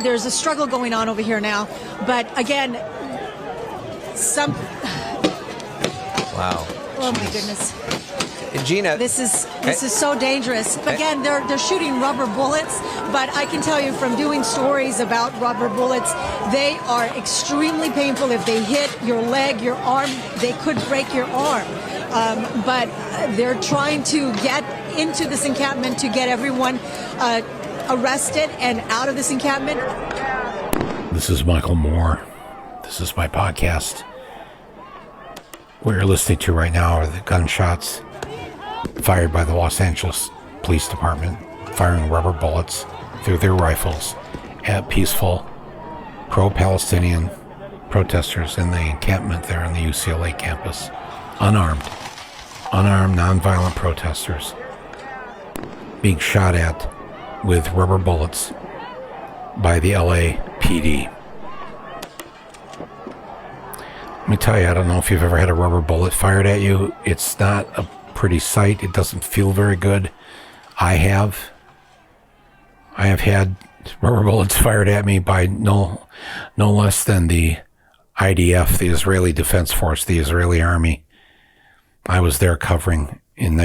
there's a struggle going on over here now. But again, Wow. Oh my goodness. Gina, this is so dangerous. Again, they're shooting rubber bullets, but I can tell you from doing stories about rubber bullets, they are extremely painful. If they hit your leg, your arm, they could break your arm. But they're trying to get into this encampment to get everyone arrested and out of this encampment. This is Michael Moore. This is my podcast. What you're listening to right now are the gunshots fired by the Los Angeles Police Department, firing rubber bullets through their rifles at peaceful pro-Palestinian protesters in the encampment there on the UCLA campus. Unarmed, nonviolent protesters being shot at with rubber bullets by the LAPD. Let me tell you, I don't know if you've ever had a rubber bullet fired at you. It's not a pretty sight. It doesn't feel very good. I have had rubber bullets fired at me by no less than the IDF, the Israeli Defense Force, the Israeli Army. I was there covering in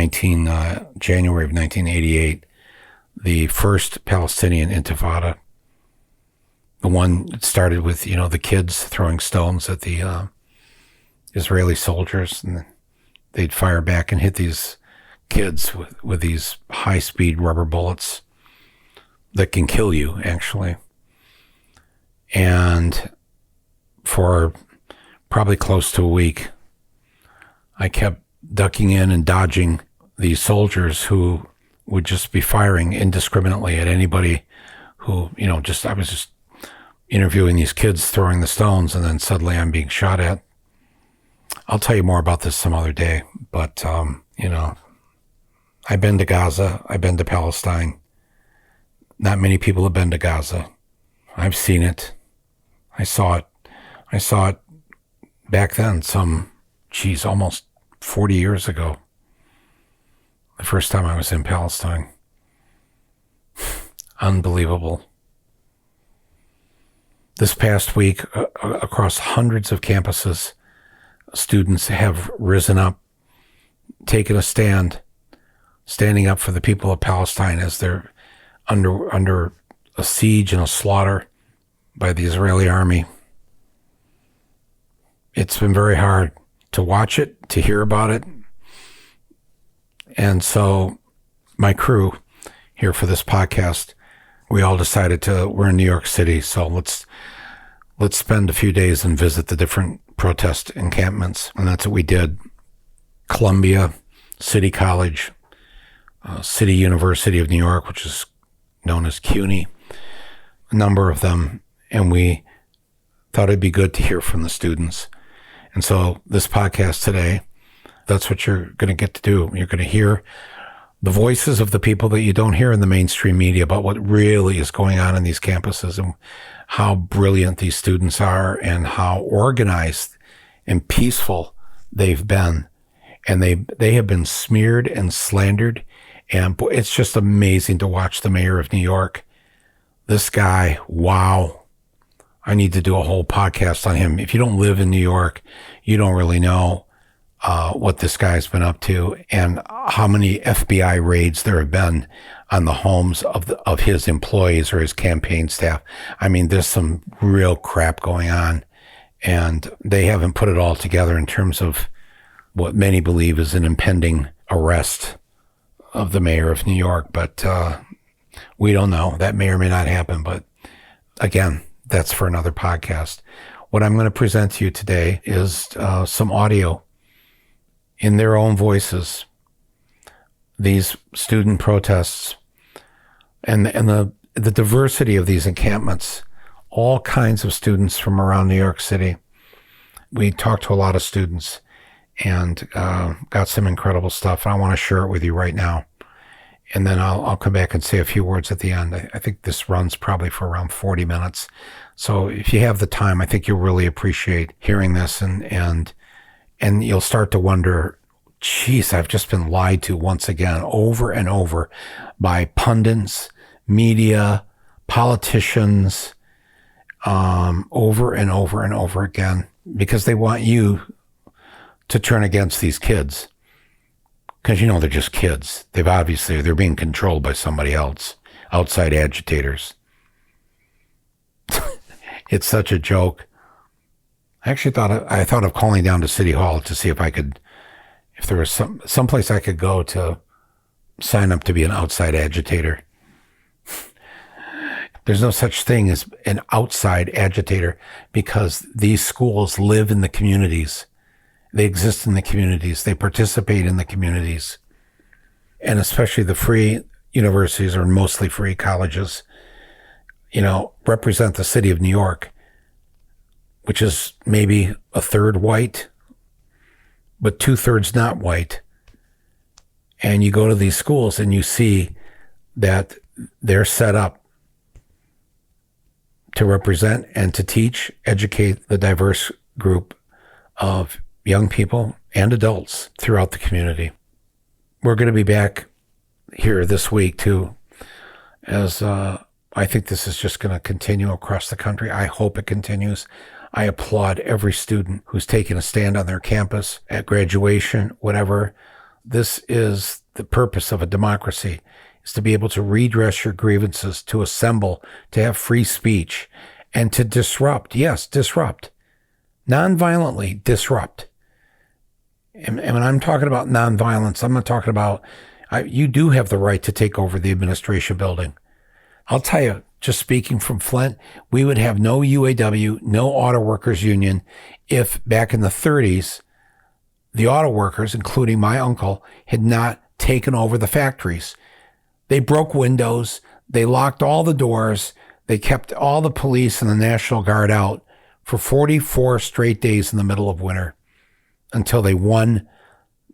January of 1988, the first Palestinian Intifada. The one that started with, the kids throwing stones at the Israeli soldiers, and they'd fire back and hit these kids with these high-speed rubber bullets that can kill you, actually. And for probably close to a week, I kept ducking in and dodging these soldiers who would just be firing indiscriminately at anybody who, I was just interviewing these kids throwing the stones, and then suddenly I'm being shot at. I'll tell you more about this some other day, but, I've been to Gaza. I've been to Palestine. Not many people have been to Gaza. I've seen it. I saw it back then, almost 40 years ago. The first time I was in Palestine. Unbelievable. This past week, across hundreds of campuses, students have risen up, taken a standing up for the people of Palestine as they're under a siege and a slaughter by the Israeli army. It's been very hard to watch it, to hear about it. And so my crew here for this podcast, we all decided we're in New York City, so let's spend a few days and visit the different protest encampments. And that's what we did. Columbia, City College, City University of New York, which is known as CUNY, a number of them. And we thought it'd be good to hear from the students. And so this podcast today, that's what you're going to get to do. You're going to hear the voices of the people that you don't hear in the mainstream media about what really is going on in these campuses and how brilliant these students are and how organized and peaceful they've been. And they have been smeared and slandered. And it's just amazing to watch the mayor of New York. This guy, wow. I need to do a whole podcast on him. If you don't live in New York, you don't really know what this guy's been up to and how many FBI raids there have been on the homes of his employees or his campaign staff. I mean, there's some real crap going on, and they haven't put it all together in terms of what many believe is an impending arrest of the mayor of New York. But we don't know. That may or may not happen. But again, that's for another podcast. What I'm going to present to you today is some audio in their own voices, these student protests and the diversity of these encampments, all kinds of students from around New York City. We talked to a lot of students and got some incredible stuff. I want to share it with you right now. And then I'll come back and say a few words at the end. I think this runs probably for around 40 minutes. So if you have the time, I think you'll really appreciate hearing this and you'll start to wonder, geez, I've just been lied to once again, over and over by pundits, media, politicians, over and over and over again, because they want you to turn against these kids. Because, you know, they're just kids. They're being controlled by somebody else, outside agitators. It's such a joke. I actually thought of calling down to City Hall to see if there was some place I could go to sign up to be an outside agitator. There's no such thing as an outside agitator, because these schools live in the communities. They exist in the communities. They participate in the communities. And especially the free universities, or mostly free colleges, you know, represent the city of New York, which is maybe a third white, but 2/3 not white. And you go to these schools and you see that they're set up to represent and to teach, educate the diverse group of young people and adults throughout the community. We're going to be back here this week too, as I think this is just going to continue across the country. I hope it continues. I applaud every student who's taken a stand on their campus at graduation, whatever. This is the purpose of a democracy, is to be able to redress your grievances, to assemble, to have free speech, and to disrupt. Yes, disrupt. Non-violently disrupt. And when I'm talking about non-violence, I'm not talking about, you do have the right to take over the administration building. I'll tell you, just speaking from Flint, we would have no UAW, no auto workers union, if back in the 30s, the auto workers, including my uncle, had not taken over the factories. They broke windows. They locked all the doors. They kept all the police and the National Guard out for 44 straight days in the middle of winter, until they won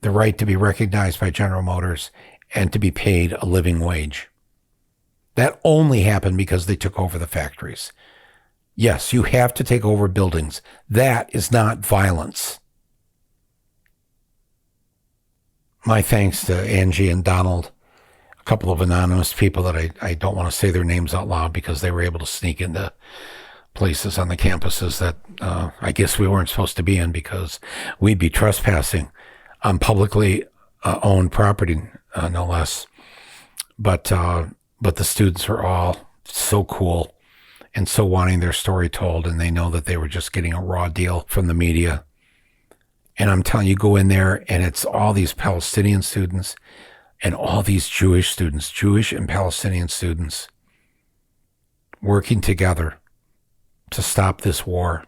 the right to be recognized by General Motors and to be paid a living wage. That only happened because they took over the factories. Yes, you have to take over buildings. That is not violence. My thanks to Angie and Donald, a couple of anonymous people that I don't want to say their names out loud, because they were able to sneak into places on the campuses that I guess we weren't supposed to be in, because we'd be trespassing on publicly owned property, no less. But the students are all so cool and so wanting their story told, and they know that they were just getting a raw deal from the media. And I'm telling you, go in there and it's all these Palestinian students and all these Jewish students, Jewish and Palestinian students, working together to stop this war.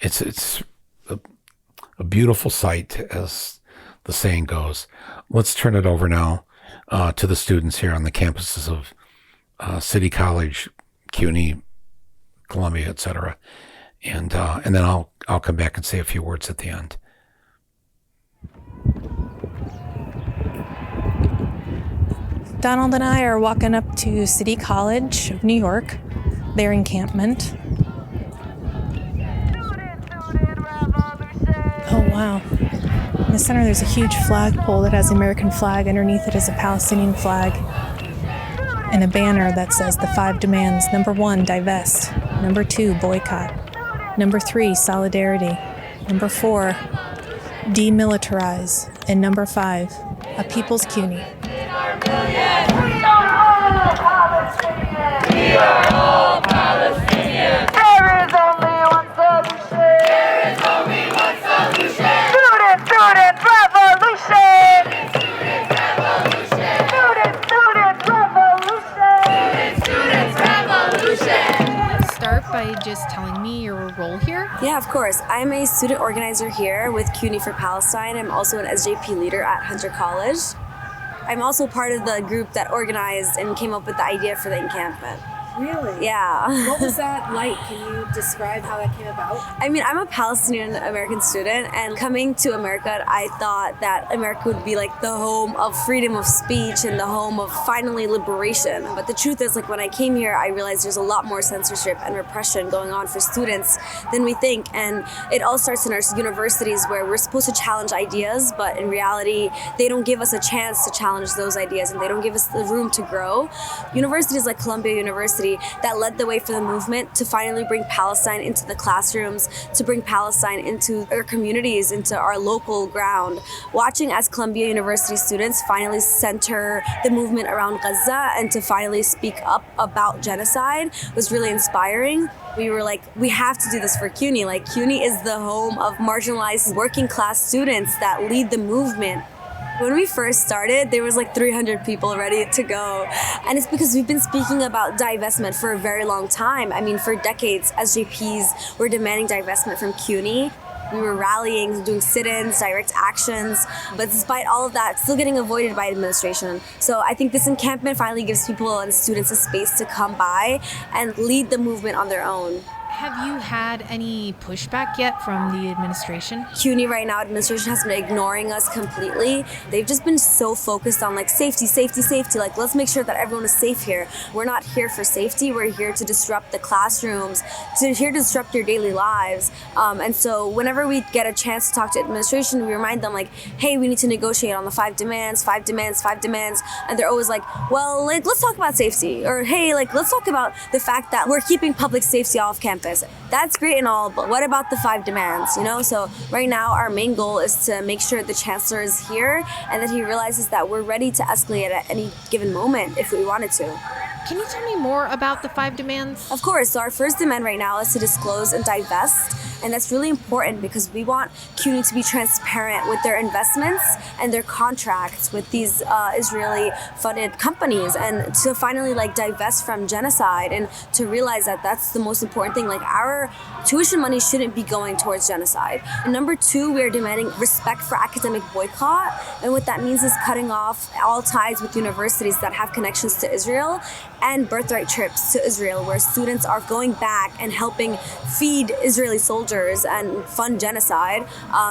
It's a beautiful sight, as the saying goes. Let's turn it over now to the students here on the campuses of City College, CUNY, Columbia, etc. And then I'll come back and say a few words at the end. Donald and I are walking up to City College of New York, their encampment. Oh, wow. In the center, there's a huge flagpole that has the American flag. Underneath it is a Palestinian flag and a banner that says the 5 demands. Number 1, divest. Number 2, boycott. Number 3, solidarity. Number 4, demilitarize. And number 5, a people's CUNY. We are all Palestinians. There is only one solution. There is only one solution. Student revolution. Student revolution. Student revolution. Start by just telling me your role here. Yeah, of course. I'm a student organizer here with CUNY for Palestine. I'm also an SJP leader at Hunter College. I'm also part of the group that organized and came up with the idea for the encampment. Really? Yeah. What was that like? Can you describe how that came about? I mean, I'm a Palestinian American student, and coming to America, I thought that America would be like the home of freedom of speech and the home of finally liberation. But the truth is, like, when I came here, I realized there's a lot more censorship and repression going on for students than we think. And it all starts in our universities, where we're supposed to challenge ideas, but in reality, they don't give us a chance to challenge those ideas, and they don't give us the room to grow. Universities like Columbia University University that led the way for the movement to finally bring Palestine into the classrooms, to bring Palestine into our communities, into our local ground. Watching as Columbia University students finally center the movement around Gaza and to finally speak up about genocide was really inspiring. We were like, we have to do this for CUNY. Like, CUNY is the home of marginalized working class students that lead the movement. When we first started, there was like 300 people ready to go. And it's because we've been speaking about divestment for a very long time. I mean, for decades, SJPs were demanding divestment from CUNY. We were rallying, doing sit-ins, direct actions, but despite all of that, still getting avoided by administration. So I think this encampment finally gives people and students a space to come by and lead the movement on their own. Have you had any pushback yet from the administration? CUNY right now, administration has been ignoring us completely. They've just been so focused on like safety. Like, let's make sure that everyone is safe here. We're not here for safety. We're here to disrupt the classrooms, here to disrupt your daily lives. And so whenever we get a chance to talk to administration, we remind them like, hey, we need to negotiate on the 5 demands. And they're always like, well, like, let's talk about safety. Or, hey, like, let's talk about the fact that we're keeping public safety off campus. That's great and all, but what about the 5 demands, you know? So right now our main goal is to make sure the chancellor is here and that he realizes that we're ready to escalate at any given moment if we wanted to. Can you tell me more about the 5 demands? Of course. So our first demand right now is to disclose and divest. And that's really important because we want CUNY to be transparent with their investments and their contracts with these Israeli-funded companies, and to finally like divest from genocide and to realize that that's the most important thing. Like, our tuition money shouldn't be going towards genocide. And number 2, we are demanding respect for academic boycott. And what that means is cutting off all ties with universities that have connections to Israel and birthright trips to Israel, where students are going back and helping feed Israeli soldiers and fund genocide.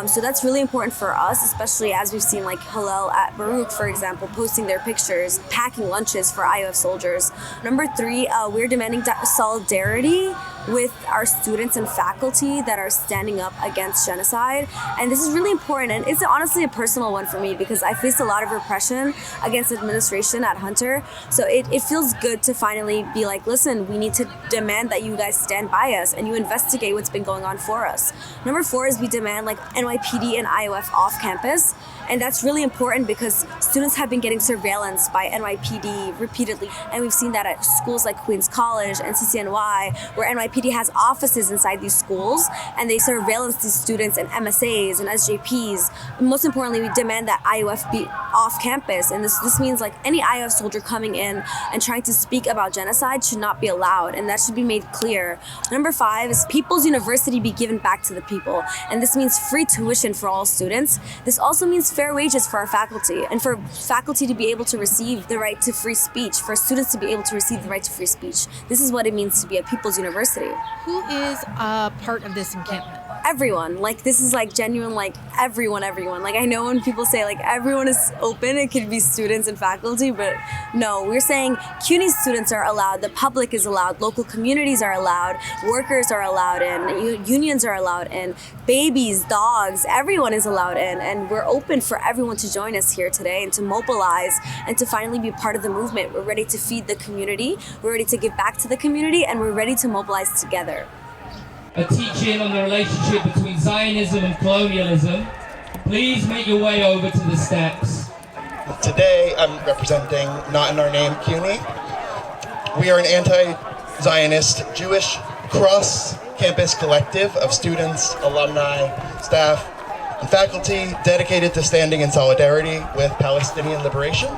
So that's really important for us, especially as we've seen like Hillel at Baruch, for example, posting their pictures, packing lunches for IOF soldiers. Number 3, we're demanding solidarity with our students and faculty that are standing up against genocide. And this is really important, and it's honestly a personal one for me because I faced a lot of repression against administration at Hunter. So it feels good to finally be like, listen, we need to demand that you guys stand by us and you investigate what's been going on for us. Number 4 is we demand like NYPD and IOF off campus. And that's really important because students have been getting surveillance by NYPD repeatedly. And we've seen that at schools like Queens College and CCNY, where NYPD has offices inside these schools and they surveillance these students and MSAs and SJPs. And most importantly, we demand that IOF be off campus. And this means like any IOF soldier coming in and trying to speak about genocide should not be allowed. And that should be made clear. Number 5 is People's University be given back to the people. And this means free tuition for all students. This also means fair wages for our faculty, and for faculty to be able to receive the right to free speech, for students to be able to receive the right to free speech. This is what it means to be a people's university. Who is a part of this encampment? Everyone. Like, this is like genuine, like everyone. Like, I know when people say like everyone is open, it could be students and faculty, but no, we're saying CUNY students are allowed, the public is allowed, local communities are allowed, workers are allowed in, unions are allowed in, babies, dogs, everyone is allowed in, and we're open for everyone to join us here today and to mobilize and to finally be part of the movement. We're ready to feed the community, we're ready to give back to the community, and we're ready to mobilize together. A teaching on the relationship between Zionism and colonialism. Please make your way over to the steps. Today I'm representing Not in Our Name CUNY. We are an anti-Zionist Jewish cross-campus collective of students, alumni, staff, and faculty dedicated to standing in solidarity with Palestinian liberation.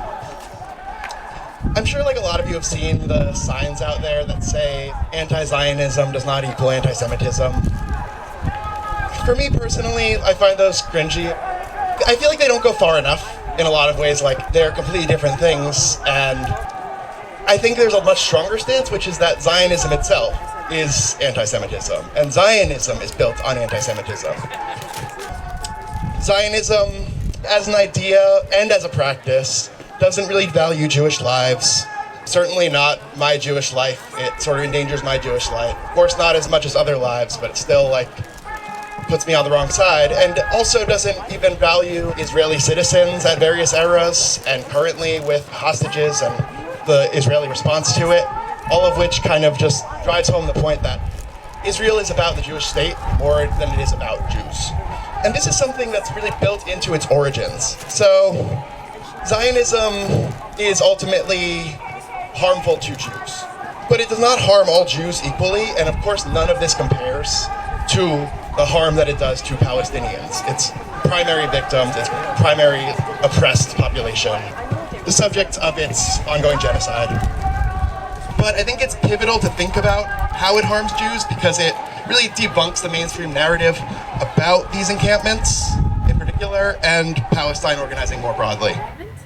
I'm sure like a lot of you have seen the signs out there that say anti-Zionism does not equal anti-Semitism. For me personally, I find those cringy. I feel like they don't go far enough in a lot of ways. Like, they're completely different things, and I think there's a much stronger stance, which is that Zionism itself is anti-Semitism, and Zionism is built on anti-Semitism. Zionism, as an idea and as a practice, doesn't really value Jewish lives. Certainly not my Jewish life. It sort of endangers my Jewish life. Of course, not as much as other lives, but it still like puts me on the wrong side. And also doesn't even value Israeli citizens at various eras and currently with hostages and the Israeli response to it. all of which kind of just drives home the point that Israel is about the Jewish state more than it is about Jews. And this is something that's really built into its origins. So Zionism is ultimately harmful to Jews, but it does not harm all Jews equally, and of course none of this compares to the harm that it does to Palestinians, its primary victims, its primary oppressed population, the subject of its ongoing genocide. But I think it's pivotal to think about how it harms Jews because it really debunks the mainstream narrative about these encampments in particular and Palestine organizing more broadly.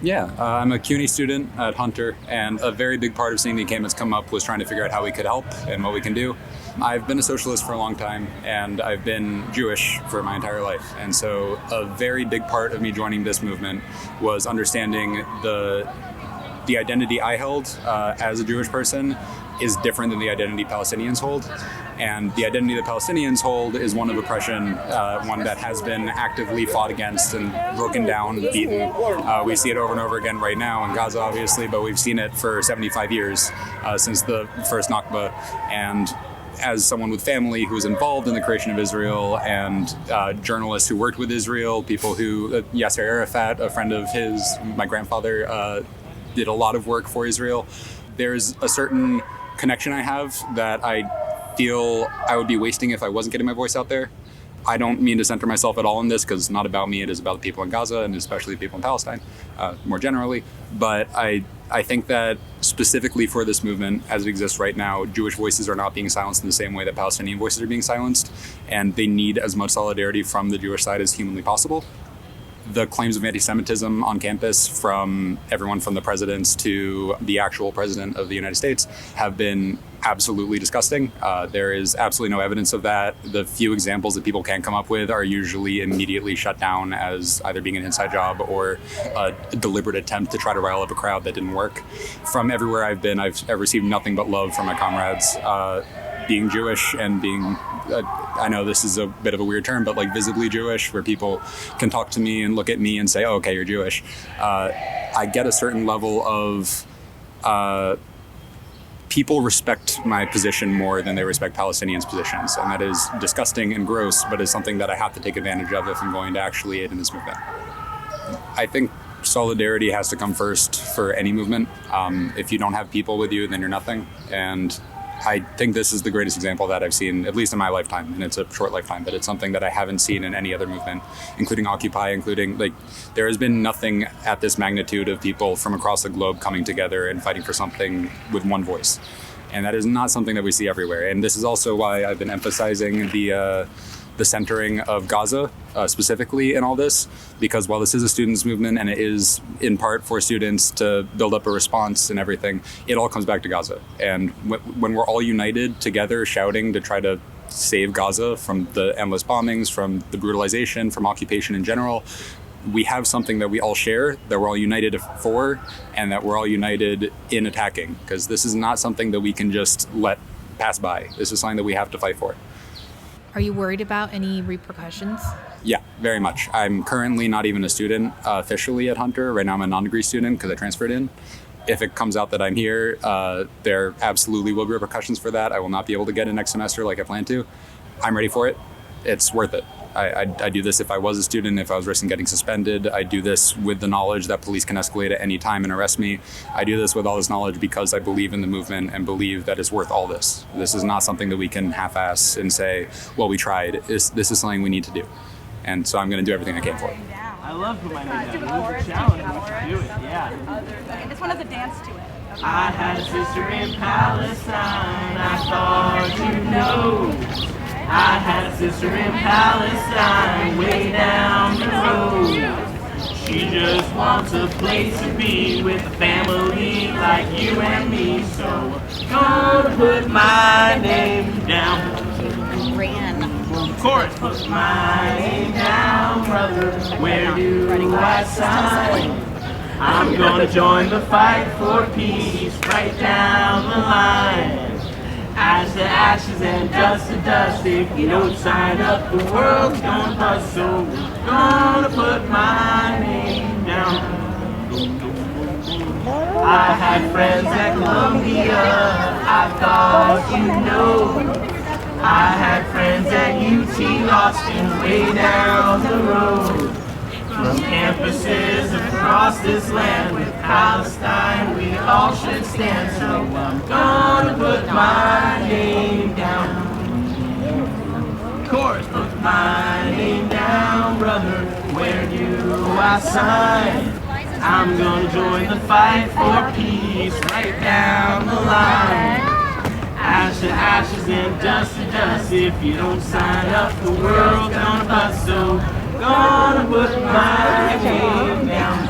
Yeah, I'm a CUNY student at Hunter, and a very big part of seeing the encampments come up was trying to figure out how we could help and what we can do. I've been a socialist for a long time, and I've been Jewish for my entire life. And so a very big part of me joining this movement was understanding the identity I held as a Jewish person is different than the identity Palestinians hold. And the identity the Palestinians hold is one of oppression, one that has been actively fought against and broken down, beaten. We see it over and over again right now in Gaza, obviously, but we've seen it for 75 years since the first Nakba. And as someone with family who was involved in the creation of Israel and journalists who worked with Israel, people who, Yasser Arafat, a friend of his, my grandfather, did a lot of work for Israel. There's a certain connection I have that I feel I would be wasting if I wasn't getting my voice out there. I don't mean to center myself at all in this because it's not about me, it is about the people in Gaza and especially the people in Palestine more generally. But I think that specifically for this movement as it exists right now, Jewish voices are not being silenced in the same way that Palestinian voices are being silenced, and they need as much solidarity from the Jewish side as humanly possible. The claims of anti-Semitism on campus from everyone from the presidents to the actual president of the United States have been absolutely disgusting. There is absolutely no evidence of that. The few examples that people can come up with are usually immediately shut down as either being an inside job or a deliberate attempt to try to rile up a crowd that didn't work. From everywhere I've been, I've received nothing but love from my comrades. Being Jewish and being, I know this is a bit of a weird term, but like visibly Jewish, where people can talk to me and look at me and say, oh, okay, you're Jewish. I get a certain level of people respect my position more than they respect Palestinians' positions. And that is disgusting and gross, but is something that I have to take advantage of if I'm going to actually aid in this movement. I think solidarity has to come first for any movement. If you don't have people with you, then you're nothing. And I think this is the greatest example that I've seen, at least in my lifetime, and it's a short lifetime, but it's something that I haven't seen in any other movement, including Occupy, there has been nothing at this magnitude of people from across the globe coming together and fighting for something with one voice. And that is not something that we see everywhere. And this is also why I've been emphasizing the centering of Gaza specifically in all this, because while this is a students' movement and it is in part for students to build up a response and everything, it all comes back to Gaza. And when we're all united together shouting to try to save Gaza from the endless bombings, from the brutalization, from occupation in general, we have something that we all share, that we're all united for, and that we're all united in attacking, because this is not something that we can just let pass by. This is something that we have to fight for. Are you worried about any repercussions? Yeah, very much. I'm currently not even a student officially at Hunter. Right now I'm a non-degree student because I transferred in. If it comes out that I'm here, there absolutely will be repercussions for that. I will not be able to get in next semester like I plan to. I'm ready for it. It's worth it. I do this if I was a student, if I was risking getting suspended. I do this with the knowledge that police can escalate at any time and arrest me. I do this with all this knowledge because I believe in the movement and believe that it's worth all this. This is not something that we can half-ass and say, well, we tried. This is something we need to do. And so I'm going to do everything I can for it. I love putting my name down. It's a challenge once you do it, yeah. This one has a dance to it. Okay. I had a sister in Palestine, I thought you know. I had a sister in Palestine, way down the road. She just wants a place to be with a family like you and me. So gonna put my name down. Of course, put my name down, brother. Where do I sign? I'm gonna join the fight for peace right down the line. Ash to ashes and dust to dust. If you don't sign up, the world's gonna bust. So gonna put my name down. I had friends at Columbia, I thought you know. I had friends at UT Austin, way down the road. From campuses across this land with Palestine, we all should stand. So I'm gonna put my name down. Of course, put my name down, brother. Where do I sign? I'm gonna join the fight for peace right down the line. Ash to ashes and dust to dust. If you don't sign up, the world's gonna bust. So gonna put my name down.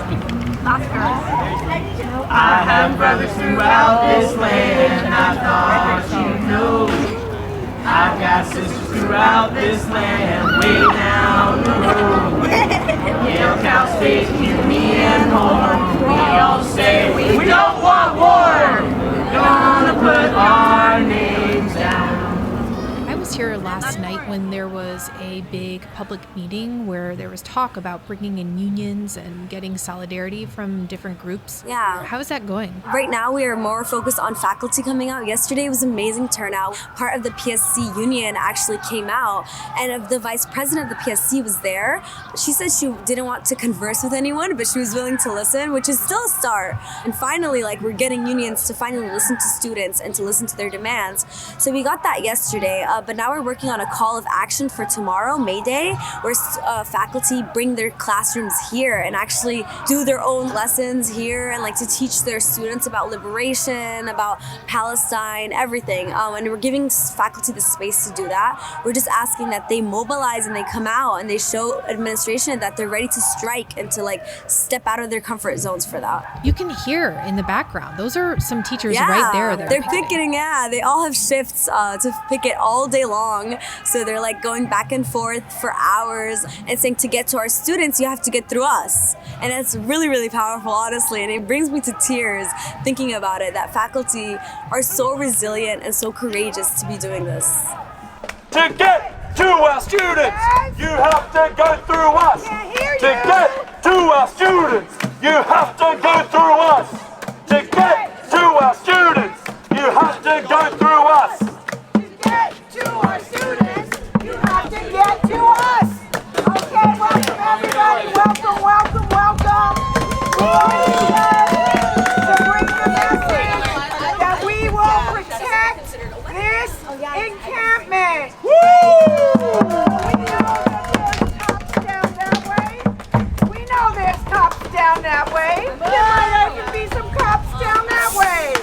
I have brothers throughout this land, I thought you know. I've got sisters throughout this land, way down the road. Yale, Cal State, CUNY, and more. We all say we don't want war. Gonna put our names down. I was here last night when there was a big public meeting where there was talk about bringing in unions and getting solidarity from different groups. Yeah. How is that going? Right now we are more focused on faculty coming out. Yesterday was amazing turnout. Part of the PSC union actually came out, and the vice president of the PSC was there. She said she didn't want to converse with anyone, but she was willing to listen, which is still a start. And finally, we're getting unions to finally listen to students and to listen to their demands. So we got that yesterday, but now we're working on a call of action for tomorrow, May Day, where faculty bring their classrooms here and actually do their own lessons here and to teach their students about liberation, about Palestine, everything. And we're giving faculty the space to do that. We're just asking that they mobilize and they come out and they show administration that they're ready to strike and to step out of their comfort zones for that. You can hear in the background. Those are some teachers right there. They're picketing. Yeah, they all have shifts to picket all day long. So they're going back and forth for hours and saying to get to our students, you have to get through us. And it's really, really powerful, honestly. And it brings me to tears thinking about it, that faculty are so resilient and so courageous to be doing this. To get to our students, you have to go through us. To get to our students, you have to go through us. To get to our students, you have to go through us. To our students, you have to get to us. Okay, welcome everybody. Welcome, welcome, welcome. To bring the message that we will protect this encampment. We know there's cops down that way. There might even be some cops down that way.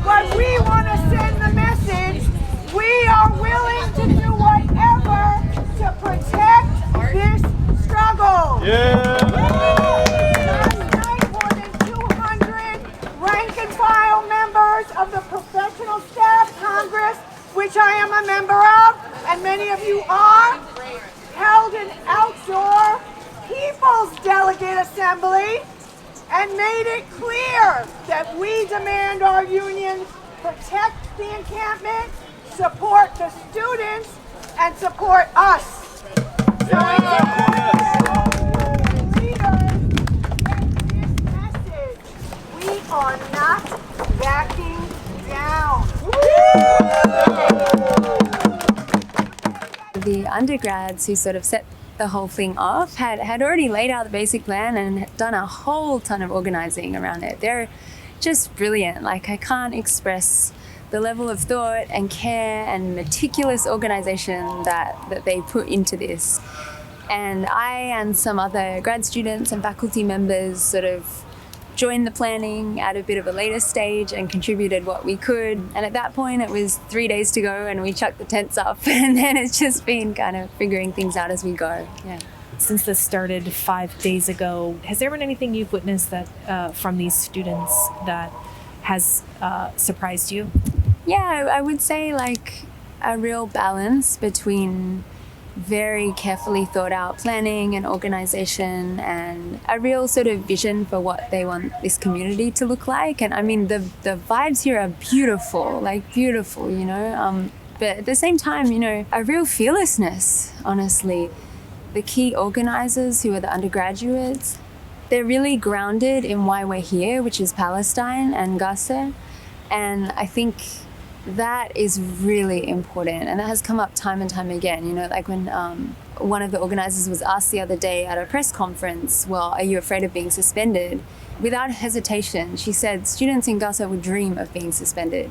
But we want to send the message. We are willing to do whatever to protect this struggle. Last night, more than 200 rank and file members of the Professional Staff Congress, which I am a member of, and many of you are, held an outdoor People's Delegate Assembly and made it clear that we demand our unions protect the encampment, support the students, and support us. So it's important that leaders get this message. We are not backing down. The undergrads who sort of set the whole thing off had already laid out the basic plan and had done a whole ton of organizing around it. They're just brilliant. I can't express the level of thought and care and meticulous organization that they put into this. And I and some other grad students and faculty members sort of joined the planning at a bit of a later stage and contributed what we could. And at that point, it was 3 days to go and we chucked the tents up. And then it's just been kind of figuring things out as we go. Yeah. Since this started 5 days ago, has there been anything you've witnessed that from these students that has surprised you? Yeah, I would say a real balance between very carefully thought out planning and organization and a real sort of vision for what they want this community to look like. And I mean, the vibes here are beautiful, you know, but at the same time, you know, a real fearlessness, honestly. The key organizers, who are the undergraduates, they're really grounded in why we're here, which is Palestine and Gaza. And I think that is really important. And that has come up time and time again. You know, like when one of the organizers was asked the other day at a press conference, well, are you afraid of being suspended? Without hesitation, she said, students in Gaza would dream of being suspended.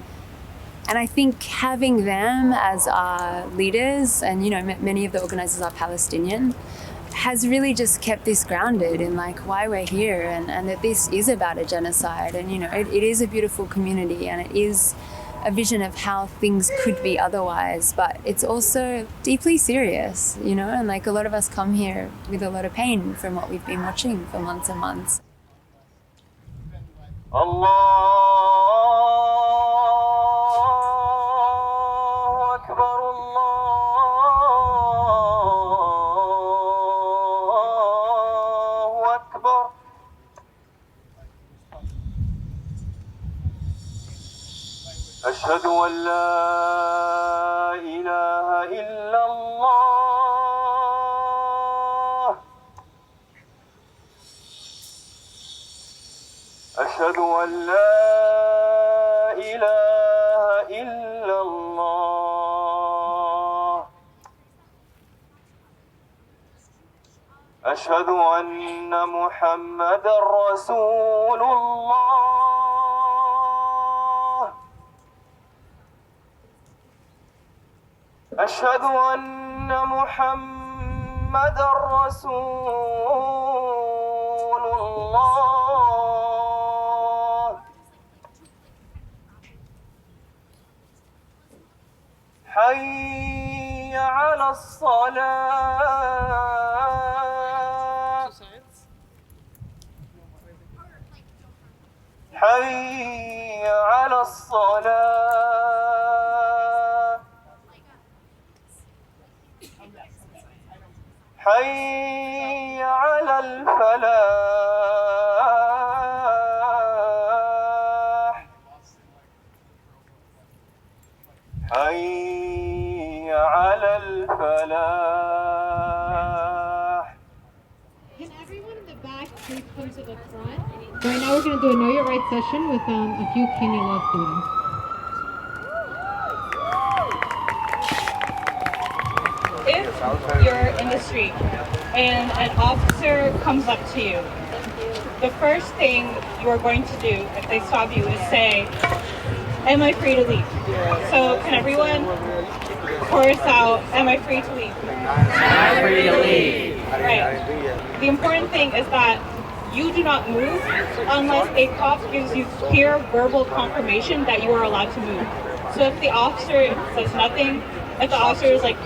And I think having them as our leaders, and, you know, many of the organizers are Palestinian, has really just kept this grounded in like why we're here, and that this is about a genocide, and you know it is a beautiful community, and it is a vision of how things could be otherwise, but it's also deeply serious, you know, and like a lot of us come here with a lot of pain from what we've been watching for months and months. أشهد أن لا إله إلا الله أشهد أن لا إله إلا الله أشهد أن محمدا رسول الله أشهد أن محمدا رسول الله حي على الصلاة حي على الصلاة حي على الفلاح حي على الفلاح. Can everyone in the back please come to the front? Right now we're going to do a Know Your Rights session with a few CUNY law students. If you're in the street and an officer comes up to you, the first thing you are going to do if they stop you is say, am I free to leave? So can everyone chorus out, am I free to leave? Am I free to leave? Right. The important thing is that you do not move unless a cop gives you clear verbal confirmation that you are allowed to move. So if the officer says nothing, if the officer is like,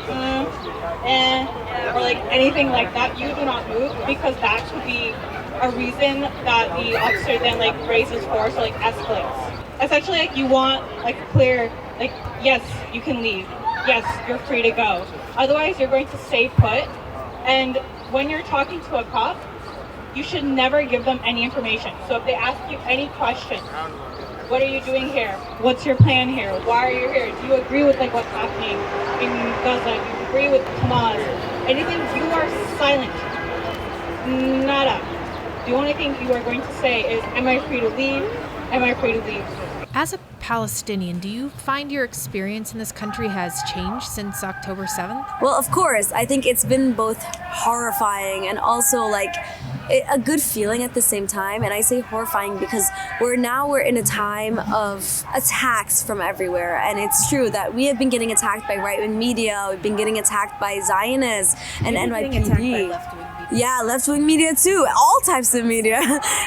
or like anything like that, you do not move, because that could be a reason that the officer then like raises force or like escalates. Essentially, like you want like clear, like yes, you can leave, yes, you're free to go. Otherwise, you're going to stay put. And when you're talking to a cop, you should never give them any information. So if they ask you any question, what are you doing here? What's your plan here? Why are you here? Do you agree with like what's happening in Gaza? Do you agree with Hamas? Anything, you are silent. Nada. The only thing you are going to say is, am I free to leave? Am I free to leave? As a Palestinian, do you find your experience in this country has changed since October 7th? Well, of course. I think it's been both horrifying and also like a good feeling at the same time. And I say horrifying because we're in a time of attacks from everywhere. And it's true that we have been getting attacked by right-wing media. We've been getting attacked by Zionists and NYPD. Yeah, left-wing media too. All types of media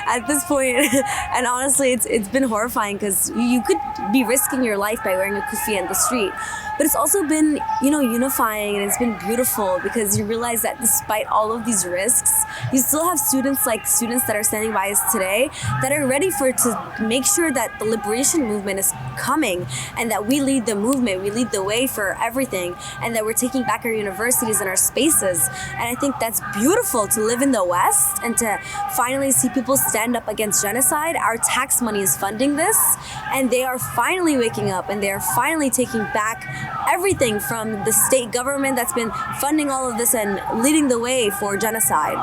at this point. And honestly, it's been horrifying because you could be risking your life by wearing a kufi in the street. But it's also been, unifying, and it's been beautiful because you realize that despite all of these risks, you still have students that are standing by us today that are ready to make sure that the liberation movement is coming and that we lead the movement, we lead the way for everything, and that we're taking back our universities and our spaces. And I think that's beautiful to live in the West and to finally see people stand up against genocide. Our tax money is funding this, and they are finally waking up, and they are finally taking back everything from the state government that's been funding all of this and leading the way for genocide.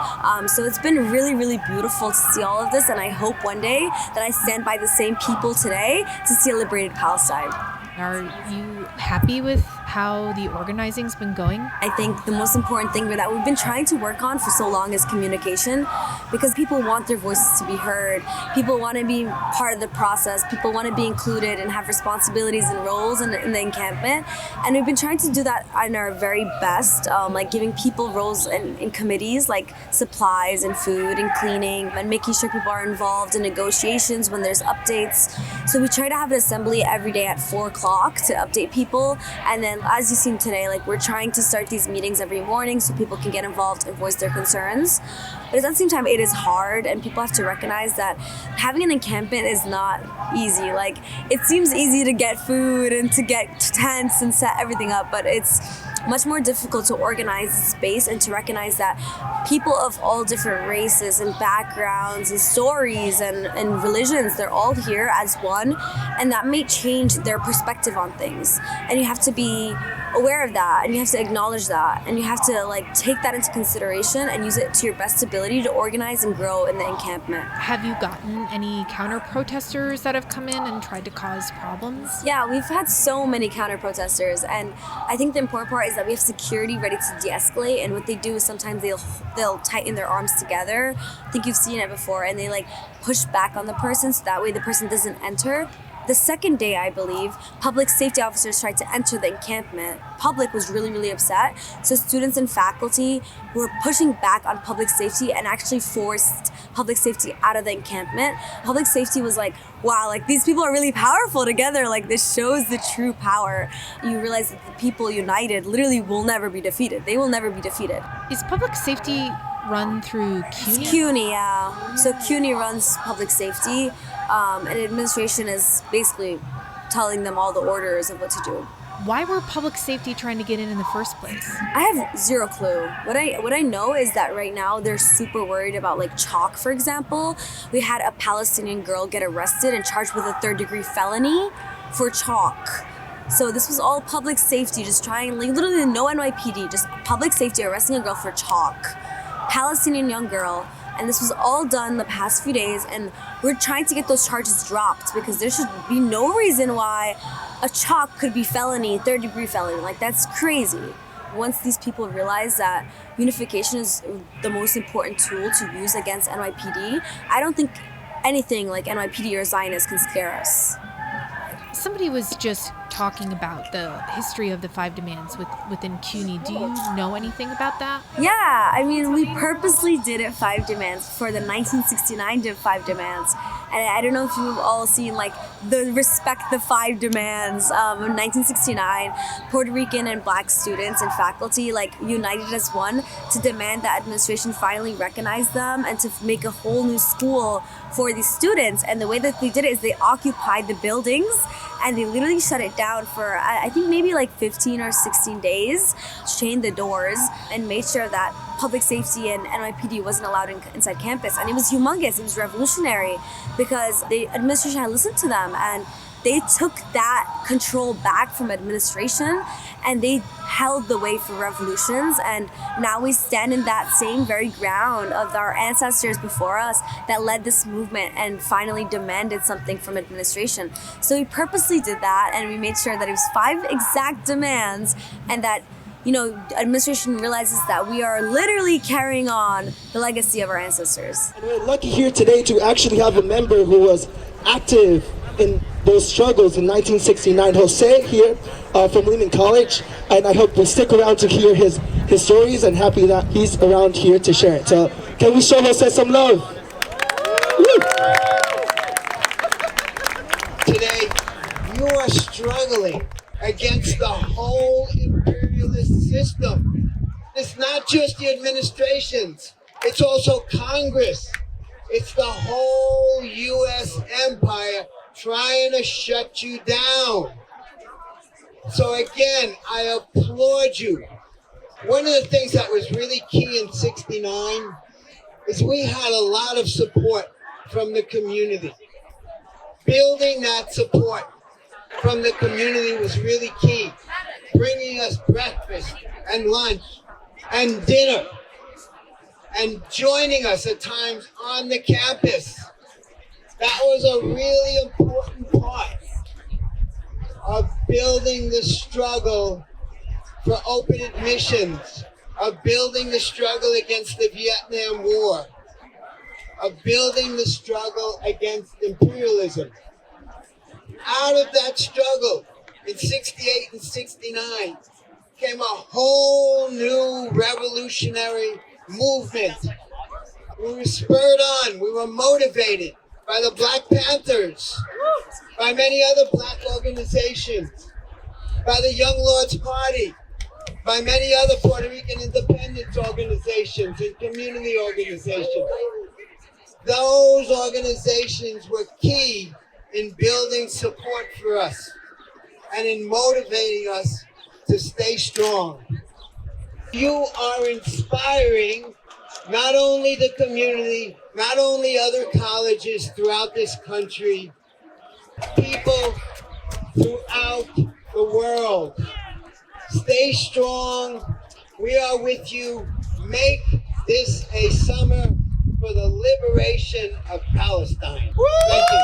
So it's been really, really beautiful to see all of this, and I hope one day that I stand by the same people today to see a liberated Palestine. Are you happy with how the organizing's been going? I think the most important thing that we've been trying to work on for so long is communication, because people want their voices to be heard. People want to be part of the process. People want to be included and have responsibilities and roles in the encampment. And we've been trying to do that in our very best, like giving people roles in committees like supplies and food and cleaning, and making sure people are involved in negotiations when there's updates. So we try to have an assembly every day at 4 o'clock to update people. And then as you've seen today, like we're trying to start these meetings every morning so people can get involved and voice their concerns. But at the same time, it is hard, and people have to recognize that having an encampment is not easy. Like, it seems easy to get food and to get tents and set everything up, but it's much more difficult to organize the space and to recognize that people of all different races and backgrounds and stories and religions, they're all here as one, and that may change their perspective on things. And you have to be aware of that, and you have to acknowledge that, and you have to like take that into consideration and use it to your best ability to organize and grow in the encampment. Have you gotten any counter protesters that have come in and tried to cause problems? Yeah, we've had so many counter protesters, and I think the important part is that we have security ready to de-escalate. And what they do is sometimes they'll tighten their arms together. I think you've seen it before, and they like push back on the person so that way the person doesn't enter. The second day, I believe, public safety officers tried to enter the encampment. Public was really, really upset. So students and faculty were pushing back on public safety and actually forced public safety out of the encampment. Public safety was like, wow, like these people are really powerful together. Like this shows the true power. You realize that the people united literally will never be defeated. They will never be defeated. Is public safety run through CUNY? It's CUNY, yeah. So CUNY runs public safety. And administration is basically telling them all the orders of what to do. Why were public safety trying to get in the first place? I have zero clue. What I know is that right now they're super worried about like chalk, for example. We had a Palestinian girl get arrested and charged with a 3rd-degree felony for chalk. So this was all public safety, just trying, like literally no NYPD, just public safety arresting a girl for chalk. Palestinian young girl. And this was all done the past few days, and we're trying to get those charges dropped because there should be no reason why a chalk could be felony, 3rd-degree felony. Like, that's crazy. Once these people realize that unification is the most important tool to use against NYPD, I don't think anything like NYPD or Zionists can scare us. Somebody was just talking about the history of the 5 demands within CUNY. Do you know anything about that? Yeah, I mean, we purposely did it 5 demands for the 1969 5 demands. And I don't know if you've all seen like the Respect the 5 demands of 1969. Puerto Rican and Black students and faculty like united as one to demand that administration finally recognize them and to make a whole new school for these students. And the way that they did it is they occupied the buildings and they literally shut it down for, I think maybe like 15 or 16 days, chained the doors and made sure that public safety and NYPD wasn't allowed inside campus. And it was humongous, it was revolutionary because the administration had listened to them and they took that control back from administration and they held the way for revolutions. And now we stand in that same very ground of our ancestors before us that led this movement and finally demanded something from administration. So we purposely did that and we made sure that it was 5 exact demands and that, you know, administration realizes that we are literally carrying on the legacy of our ancestors. And we're lucky here today to actually have a member who was active in those struggles in 1969. Jose here from Lehman College, and I hope you'll stick around to hear his stories and happy that he's around here to share it. So can we show Jose some love? Woo! Today, you are struggling against the whole imperialist system. It's not just the administrations, it's also Congress. It's the whole U.S. empire trying to shut you down. So again, I applaud you. One of the things that was really key in '69 is we had a lot of support from the community. Building that support from the community was really key. Bringing us breakfast and lunch and dinner. and joining us at times on the campus. That was a really important part of building the struggle for open admissions, of building the struggle against the Vietnam War, of building the struggle against imperialism. Out of that struggle in 68 and 69 came a whole new revolutionary movement. We were spurred on, we were motivated by the Black Panthers, by many other Black organizations, by the Young Lords Party, by many other Puerto Rican independence organizations and community organizations. Those organizations were key in building support for us and in motivating us to stay strong. You are inspiring not only the community, not only other colleges throughout this country, people throughout the world. Stay strong. We are with you. Make this a summer for the liberation of Palestine. Thank you.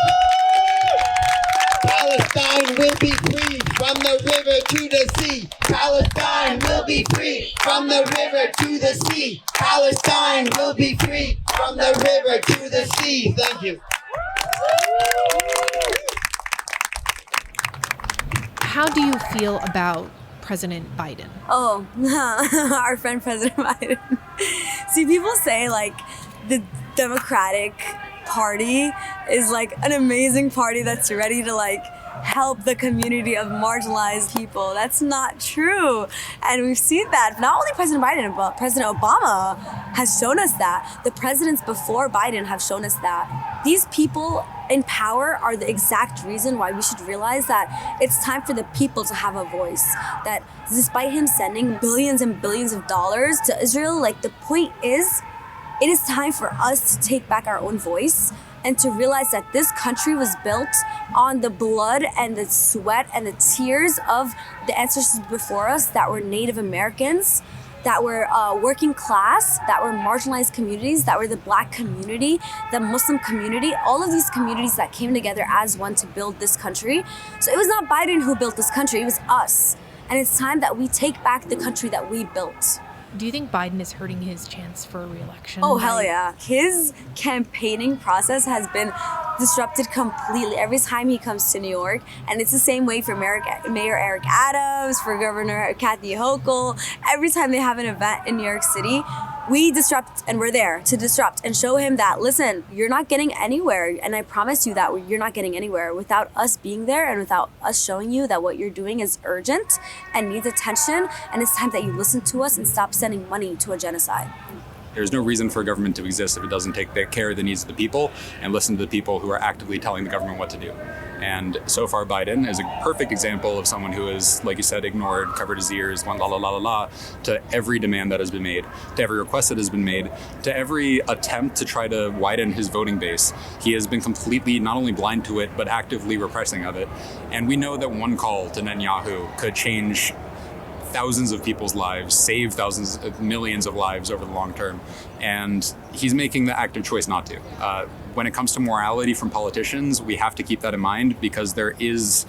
Palestine will be free from the river to the sea. Palestine will be free from the river to the sea. Palestine will be free from the river to the sea. Thank you. How do you feel about President Biden? Oh, our friend President Biden. See, people say like the Democratic Party is like an amazing party that's ready to like help the community of marginalized people. That's not true. And we've seen that. Not only President Biden, but President Obama has shown us that. The presidents before Biden have shown us that. These people in power are the exact reason why we should realize that it's time for the people to have a voice. That despite him sending billions and billions of dollars to Israel, like the point is, it is time for us to take back our own voice and to realize that this country was built on the blood and the sweat and the tears of the ancestors before us that were Native Americans, that were working class, that were marginalized communities, that were the Black community, the Muslim community, all of these communities that came together as one to build this country. So it was not Biden who built this country, it was us. And it's time that we take back the country that we built. Do you think Biden is hurting his chance for a re-election? Oh, hell yeah. His campaigning process has been disrupted completely every time he comes to New York. And it's the same way for Mayor Eric Adams, for Governor Kathy Hochul. Every time they have an event in New York City, we disrupt, and we're there to disrupt and show him that, listen, you're not getting anywhere. And I promise you that you're not getting anywhere without us being there and without us showing you that what you're doing is urgent and needs attention. And it's time that you listen to us and stop sending money to a genocide. There's no reason for a government to exist if it doesn't take care of the needs of the people and listen to the people who are actively telling the government what to do. And so far, Biden is a perfect example of someone who has, like you said, ignored, covered his ears, went la la la la la, to every demand that has been made, to every request that has been made, to every attempt to try to widen his voting base. He has been completely not only blind to it, but actively repressing of it. And we know that one call to Netanyahu could change thousands of people's lives, save thousands of millions of lives over the long term. And he's making the active choice not to. When it comes to morality from politicians, we have to keep that in mind because there's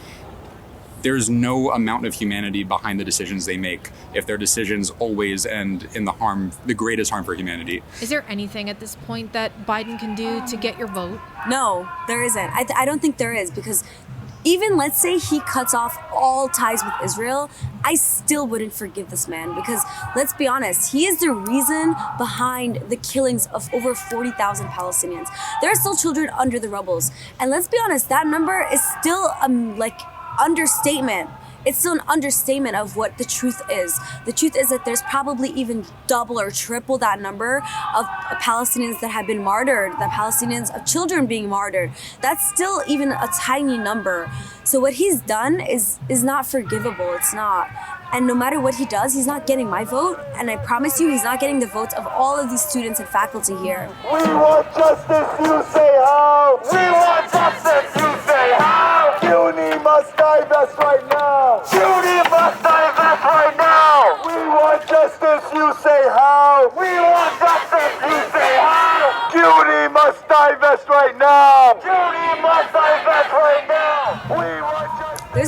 no amount of humanity behind the decisions they make if their decisions always end in the greatest harm for humanity. Is there anything at this point that Biden can do to get your vote? No, there isn't. I don't think there is, because even let's say he cuts off all ties with Israel, I still wouldn't forgive this man, because let's be honest, he is the reason behind the killings of over 40,000 Palestinians. There are still children under the rubble. And let's be honest, that number is still understatement. It's still an understatement of what the truth is. The truth is that there's probably even double or triple that number of Palestinians that have been martyred, the Palestinians of children being martyred. That's still even a tiny number. So what he's done is not forgivable. It's not. And no matter what he does, he's not getting my vote. And I promise you, he's not getting the votes of all of these students and faculty here. We want justice, you say how? We want justice, you say how? CUNY must divest right now. CUNY must divest right now. We want justice, you say how? We want justice, you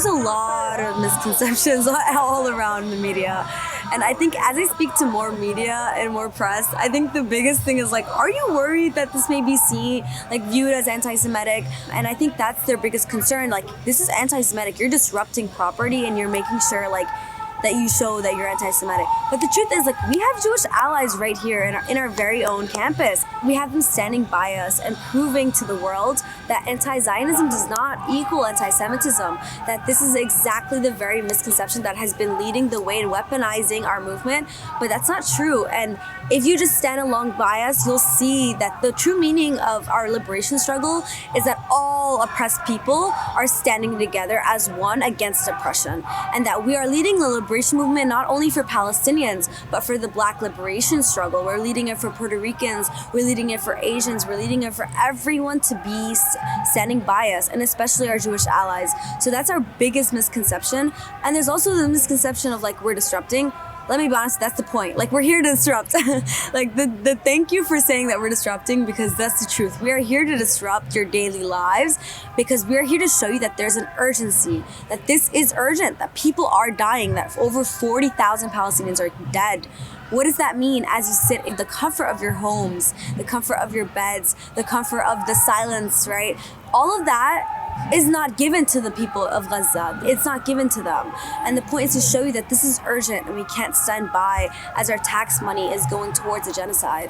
there's a lot of misconceptions all around the media. And I think as I speak to more media and more press, I think the biggest thing is like, are you worried that this may be seen, like viewed as anti-Semitic? And I think that's their biggest concern. Like, this is anti-Semitic. You're disrupting property and you're making sure like that you show that you're anti-Semitic. But the truth is, like, we have Jewish allies right here in our very own campus. We have them standing by us and proving to the world that anti-Zionism does not equal anti-Semitism, that this is exactly the very misconception that has been leading the way in weaponizing our movement, but that's not true. And if you just stand along by us, you'll see that the true meaning of our liberation struggle is that all oppressed people are standing together as one against oppression, and that we are leading the liberation movement not only for Palestinians, but for the Black liberation struggle. We're leading it for Puerto Ricans, we're leading it for Asians, we're leading it for everyone to be standing by us, and especially our Jewish allies. So that's our biggest misconception. And there's also the misconception of like, we're disrupting. Let me be honest, that's the point. Like, we're here to disrupt. Like, the thank you for saying that we're disrupting, because that's the truth. We are here to disrupt your daily lives, because we are here to show you that there's an urgency, that this is urgent, that people are dying, that over 40,000 Palestinians are dead. What does that mean as you sit in the comfort of your homes, the comfort of your beds, the comfort of the silence, right? All of that is not given to the people of Gaza. It's not given to them. And the point is to show you that this is urgent and we can't stand by as our tax money is going towards a genocide.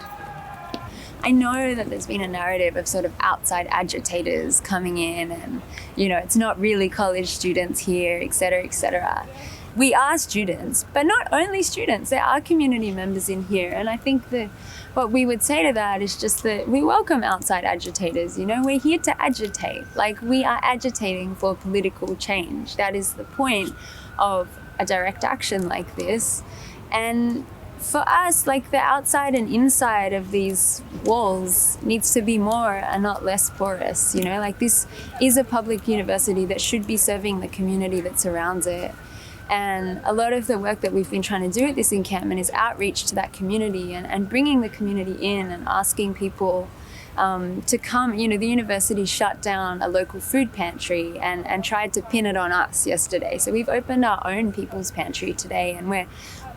I know that there's been a narrative of sort of outside agitators coming in and, it's not really college students here, et cetera, et cetera. We are students, but not only students, there are community members in here. And I think that what we would say to that is just that we welcome outside agitators. We're here to agitate. Like, we are agitating for political change. That is the point of a direct action like this. And for us, like, the outside and inside of these walls needs to be more and not less porous. Like, this is a public university that should be serving the community that surrounds it. And a lot of the work that we've been trying to do at this encampment is outreach to that community and bringing the community in and asking people to come. The university shut down a local food pantry and tried to pin it on us yesterday. So we've opened our own people's pantry today, and we're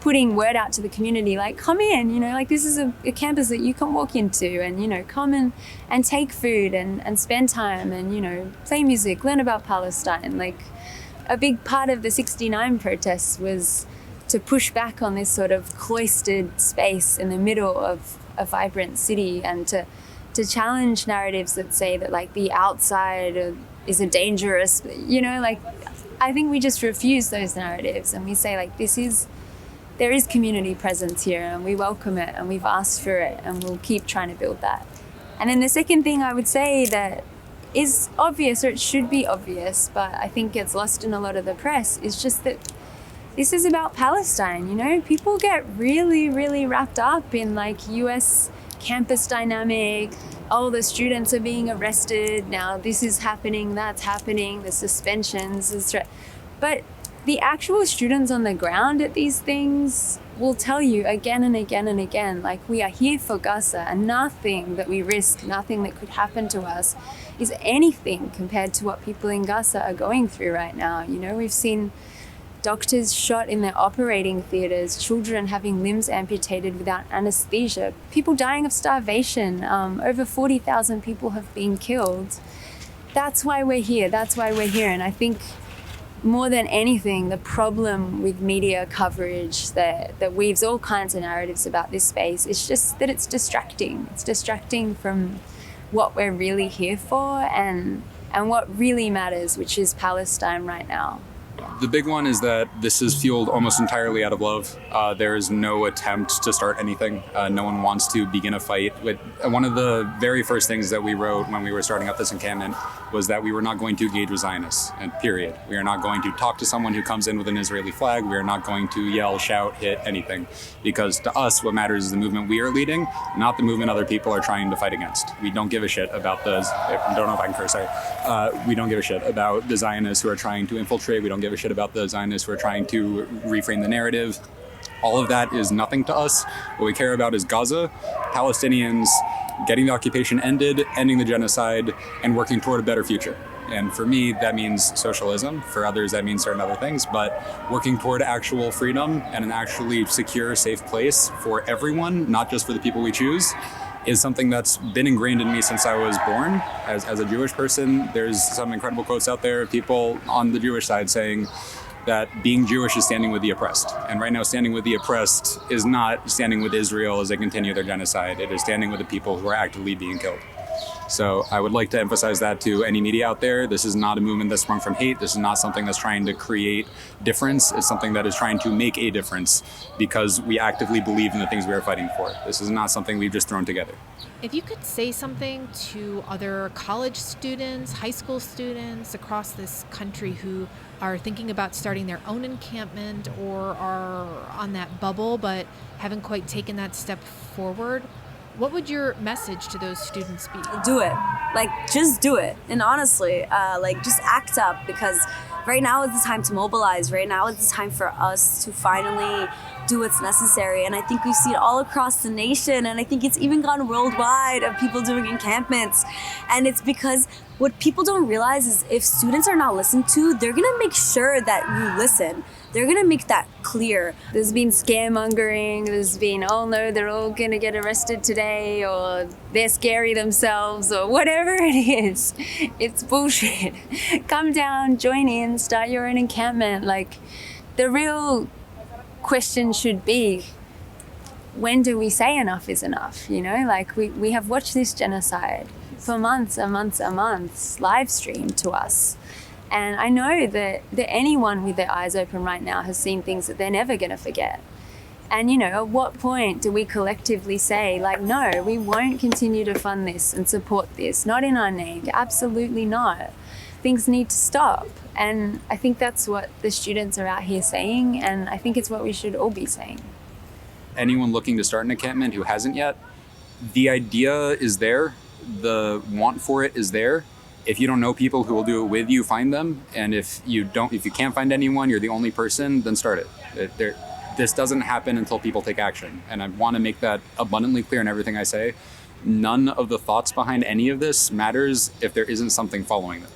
putting word out to the community, like, come in, like, this is a campus that you can walk into and, come and take food and spend time and, play music, learn about Palestine. Like, a big part of the 69 protests was to push back on this sort of cloistered space in the middle of a vibrant city, and to challenge narratives that say that, like, the outside is a dangerous, like, I think we just refuse those narratives, and we say, like, there is community presence here, and we welcome it, and we've asked for it, and we'll keep trying to build that. And then the second thing I would say that is obvious, or it should be obvious, but I think gets lost in a lot of the press, is just that this is about Palestine. People get really, really wrapped up in, like, US campus dynamic. Oh, the students are being arrested now, this is happening, that's happening, the suspensions, but the actual students on the ground at these things will tell you again and again and again, like, we are here for Gaza, and nothing that we risk, nothing that could happen to us is anything compared to what people in Gaza are going through right now. We've seen doctors shot in their operating theaters, children having limbs amputated without anesthesia, people dying of starvation. Over 40,000 people have been killed. That's why we're here. And I think more than anything, the problem with media coverage that weaves all kinds of narratives about this space is just that it's distracting. It's distracting from what we're really here for and what really matters, which is Palestine right now. The big one is that this is fueled almost entirely out of love. There is no attempt to start anything. No one wants to begin a fight. One of the very first things that we wrote when we were starting up this encampment was that we were not going to engage with Zionists, and period. We are not going to talk to someone who comes in with an Israeli flag. We are not going to yell, shout, hit, anything. Because to us, what matters is the movement we are leading, not the movement other people are trying to fight against. We don't give a shit about I don't know if I can curse, sorry. We don't give a shit about the Zionists who are trying to infiltrate. We don't give a shit about the Zionists who are trying to reframe the narrative. All of that is nothing to us. What we care about is Gaza, Palestinians, getting the occupation ended, ending the genocide, and working toward a better future. And for me, that means socialism. For others, that means certain other things. But working toward actual freedom and an actually secure, safe place for everyone, not just for the people we choose, is something that's been ingrained in me since I was born. As a Jewish person, there's some incredible quotes out there of people on the Jewish side saying that being Jewish is standing with the oppressed. And right now, standing with the oppressed is not standing with Israel as they continue their genocide. It is standing with the people who are actively being killed. So I would like to emphasize that to any media out there. This is not a movement that's sprung from hate. This is not something that's trying to create difference. It's something that is trying to make a difference because we actively believe in the things we are fighting for. This is not something we've just thrown together. If you could say something to other college students, high school students across this country who are thinking about starting their own encampment or are on that bubble but haven't quite taken that step forward, what would your message to those students be? Do it. Like, just do it. And honestly, just act up, because right now is the time to mobilize. Right now is the time for us to finally do what's necessary. And I think we've seen all across the nation, and I think it's even gone worldwide, of people doing encampments. And it's because what people don't realize is if students are not listened to, they're gonna make sure that you listen. They're gonna make that clear. There's been scaremongering, there's been, oh no, they're all gonna get arrested today, or they're scary themselves, or whatever it is. It's bullshit. Come down, join in, start your own encampment. Like, the real question should be, when do we say enough is enough? You know, like we have watched this genocide for months and months and months, live streamed to us. And I know that anyone with their eyes open right now has seen things that they're never going to forget. And, you know, at what point do we collectively say, like, no, we won't continue to fund this and support this, not in our name, absolutely not. Things need to stop. And I think that's what the students are out here saying, and I think it's what we should all be saying. Anyone looking to start an encampment who hasn't yet, the idea is there, the want for it is there. If you don't know people who will do it with you, find them. And if you can't find anyone, you're the only person, then start it. This doesn't happen until people take action. And I want to make that abundantly clear in everything I say. None of the thoughts behind any of this matters if there isn't something following them.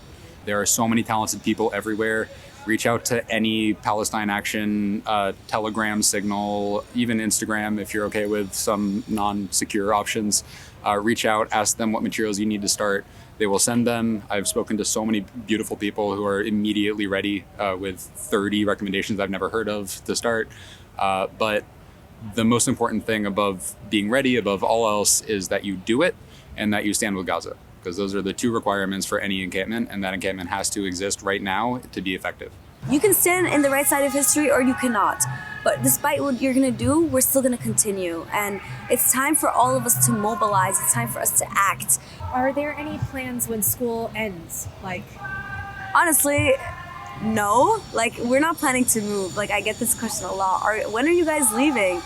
There are so many talented people everywhere. Reach out to any Palestine Action, Telegram, Signal, even Instagram if you're okay with some non-secure options. Reach out, ask them what materials you need to start. They will send them. I've spoken to so many beautiful people who are immediately ready with 30 recommendations I've never heard of to start. But the most important thing above being ready, above all else, is that you do it and that you stand with Gaza. Because those are the two requirements for any encampment, and that encampment has to exist right now to be effective. You can stand in the right side of history or you cannot. But despite what you're gonna do, we're still gonna continue. And it's time for all of us to mobilize. It's time for us to act. Are there any plans when school ends? Honestly, no. We're not planning to move. I get this question a lot. When are you guys leaving?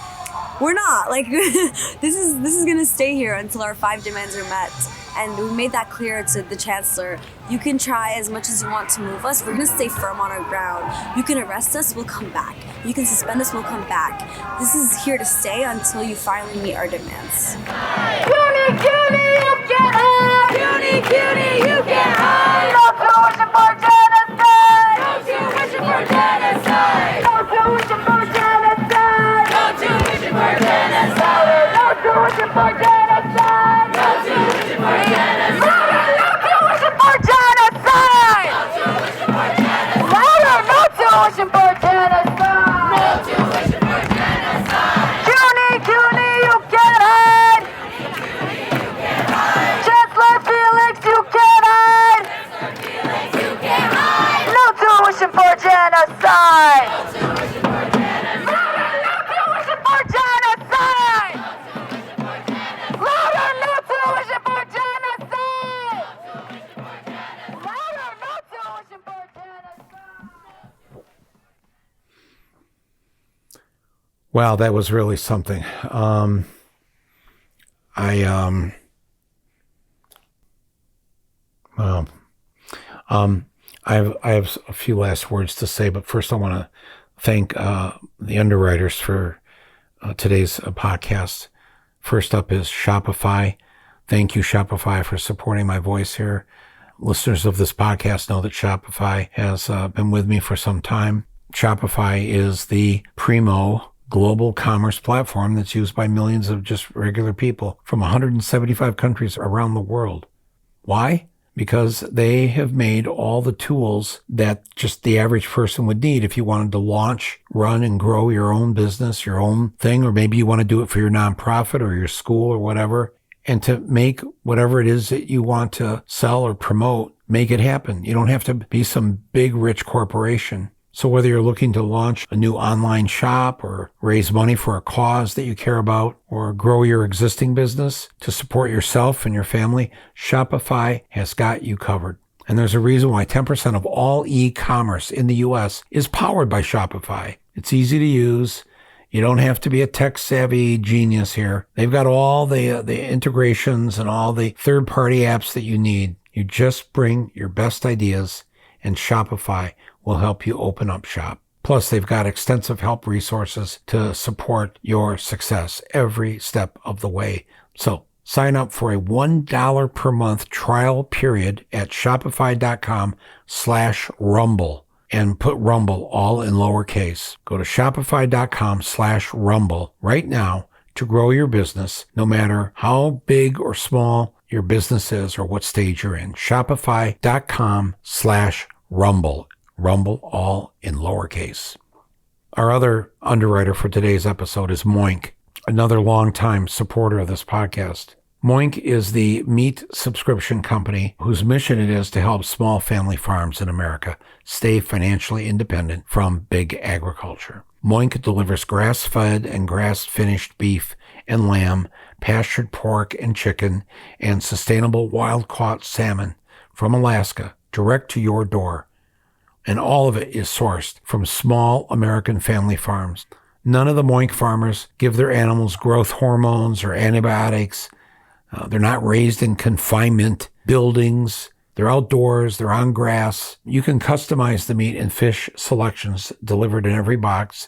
We're not. This is gonna stay here until our 5 demands are met. And we made that clear to the chancellor. You can try as much as you want to move us. We're gonna stay firm on our ground. You can arrest us, we'll come back. You can suspend us, we'll come back. This is here to stay until you finally meet our demands. CUNY, you can't hide! CUNY, you can't hide! No tuition for genocide! No tuition for genocide! No tuition for genocide! No tuition for genocide! No tuition for genocide! No tuition for genocide! Louder, no tuition for genocide! No tuition for genocide! CUNY, you can't hide! Chancellor Felix, you can't hide! No tuition for genocide! Louder, no tuition for genocide! Louder, no tuition for genocide! Louder, no tuition for genocide! Wow, that was really something. I have a few last words to say, but first I want to thank the underwriters for today's podcast. First up is Shopify. Thank you, Shopify, for supporting my voice here. listeners of this podcast know that Shopify has been with me for some time. Shopify is the primo global commerce platform that's used by millions of just regular people from 175 countries around the world. Why? Because they have made all the tools that just the average person would need if you wanted to launch, run, and grow your own business, your own thing, or maybe you want to do it for your nonprofit or your school or whatever, and to make whatever it is that you want to sell or promote, make it happen. You don't have to be some big, rich corporation. So whether you're looking to launch a new online shop or raise money for a cause that you care about or grow your existing business to support yourself and your family, Shopify has got you covered. And there's a reason why 10% of all e-commerce in the U.S. is powered by Shopify. It's easy to use. You don't have to be a tech-savvy genius here. They've got all the integrations and all the third-party apps that you need. You just bring your best ideas, and Shopify will help you open up shop. Plus, they've got extensive help resources to support your success every step of the way. So sign up for a $1 per month trial period at shopify.com/rumble and put Rumble all in lowercase. Go to shopify.com/rumble right now to grow your business, no matter how big or small your business is or what stage you're in. Shopify.com/rumble. Rumble all in lowercase. Our other underwriter for today's episode is Moink, another longtime supporter of this podcast. Moink is the meat subscription company whose mission it is to help small family farms in America stay financially independent from big agriculture. Moink delivers grass-fed and grass-finished beef and lamb, pastured pork and chicken, and sustainable wild-caught salmon from Alaska direct to your door. And all of it is sourced from small American family farms. None of the Moink farmers give their animals growth hormones or antibiotics. They're not raised in confinement buildings. They're outdoors. They're on grass. You can customize the meat and fish selections delivered in every box,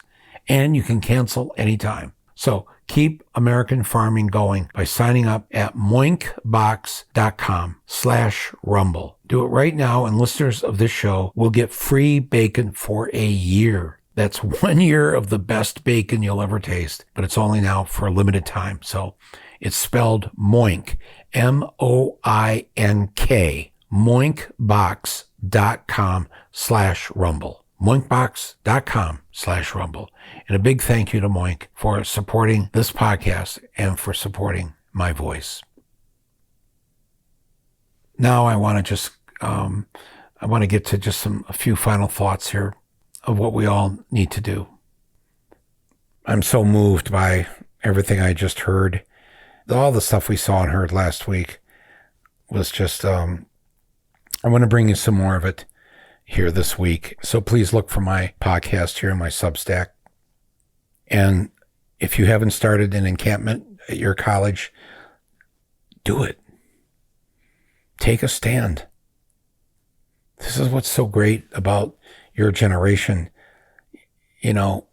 and you can cancel anytime. So keep American farming going by signing up at moinkbox.com/rumble. Do it right now, and listeners of this show will get free bacon for a year. That's 1 year of the best bacon you'll ever taste, but it's only now for a limited time. So it's spelled Moink, MOINK, moinkbox.com/rumble. moinkbox.com/rumble. And a big thank you to Moink for supporting this podcast and for supporting my voice. Now I want to get to just a few final thoughts here of what we all need to do. I'm so moved by everything I just heard. All the stuff we saw and heard last week was just, I want to bring you some more of it here this week. So please look for my podcast here in my Substack. And if you haven't started an encampment at your college, do it. Take a stand. This is what's so great about your generation. You know,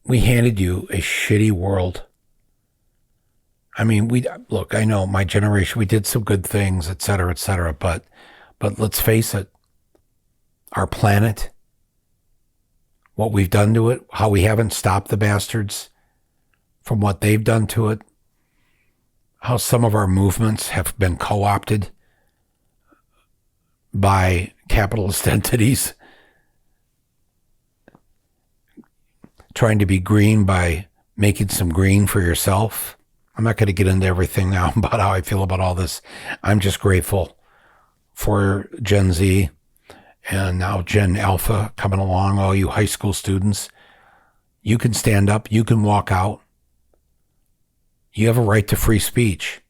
we handed you a shitty world. I mean, I know my generation, we did some good things, et cetera, but let's face it, our planet, what we've done to it, how we haven't stopped the bastards from what they've done to it, how some of our movements have been co-opted by capitalist entities, trying to be green by making some green for yourself. I'm not going to get into everything now about how I feel about all this. I'm just grateful for Gen Z and now Gen Alpha coming along, all you high school students. You can stand up. You can walk out. You have a right to free speech.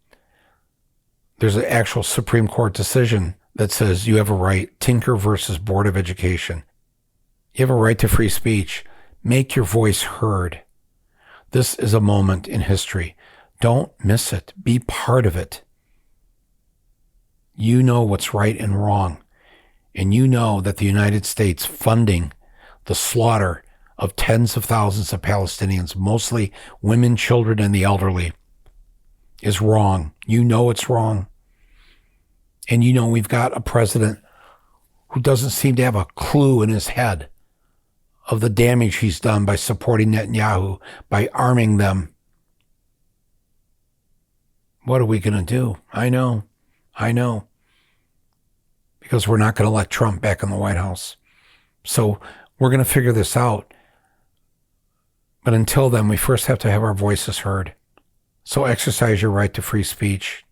There's an actual Supreme Court decision that says you have a right, Tinker versus Board of Education. You have a right to free speech. Make your voice heard. This is a moment in history. Don't miss it. Be part of it. You know what's right and wrong. And you know that the United States funding the slaughter of tens of thousands of Palestinians, mostly women, children, and the elderly, is wrong. You know it's wrong. And we've got a president who doesn't seem to have a clue in his head of the damage he's done by supporting Netanyahu, by arming them. What are we going to do? I know. Because we're not going to let Trump back in the White House. So we're going to figure this out. But until then, we first have to have our voices heard. So exercise your right to free speech.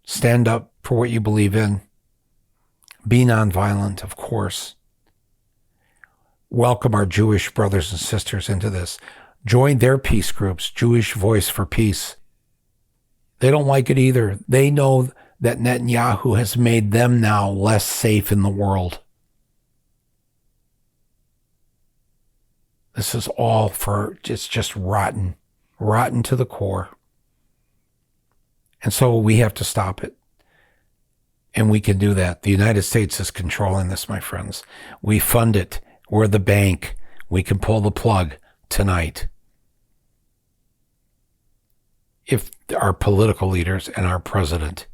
Stand up for what you believe in. Be nonviolent, of course. Welcome our Jewish brothers and sisters into this. Join their peace groups, Jewish Voice for Peace. They don't like it either. They know that Netanyahu has made them now less safe in the world. This is all it's just rotten to the core. And so we have to stop it. And we can do that. The United States is controlling this, my friends. We fund it. We're the bank. We can pull the plug tonight. If our political leaders and our president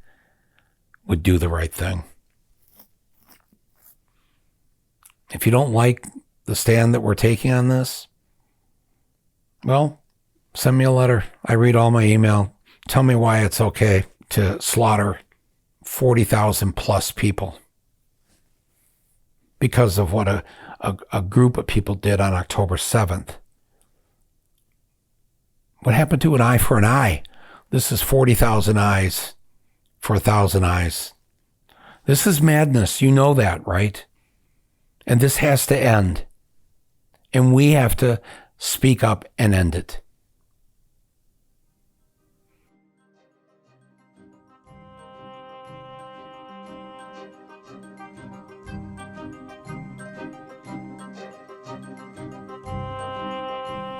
would do the right thing. If you don't like the stand that we're taking on this, well, send me a letter. I read all my email. Tell me why it's okay to slaughter 40,000 plus people because of what a group of people did on October 7th. What happened to an eye for an eye? This is 40,000 eyes for 1,000 eyes. This is madness. You know that, right? And this has to end. And we have to speak up and end it.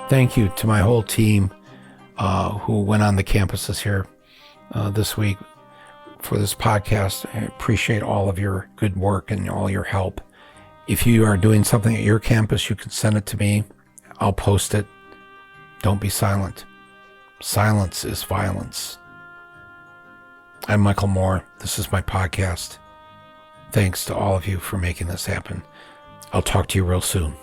Thank you to my whole team who went on the campuses here this week for this podcast. I appreciate all of your good work and all your help. If you are doing something at your campus, you can send it to me. I'll post it. Don't be silent. Silence is violence. I'm Michael Moore. This is my podcast. Thanks to all of you for making this happen. I'll talk to you real soon.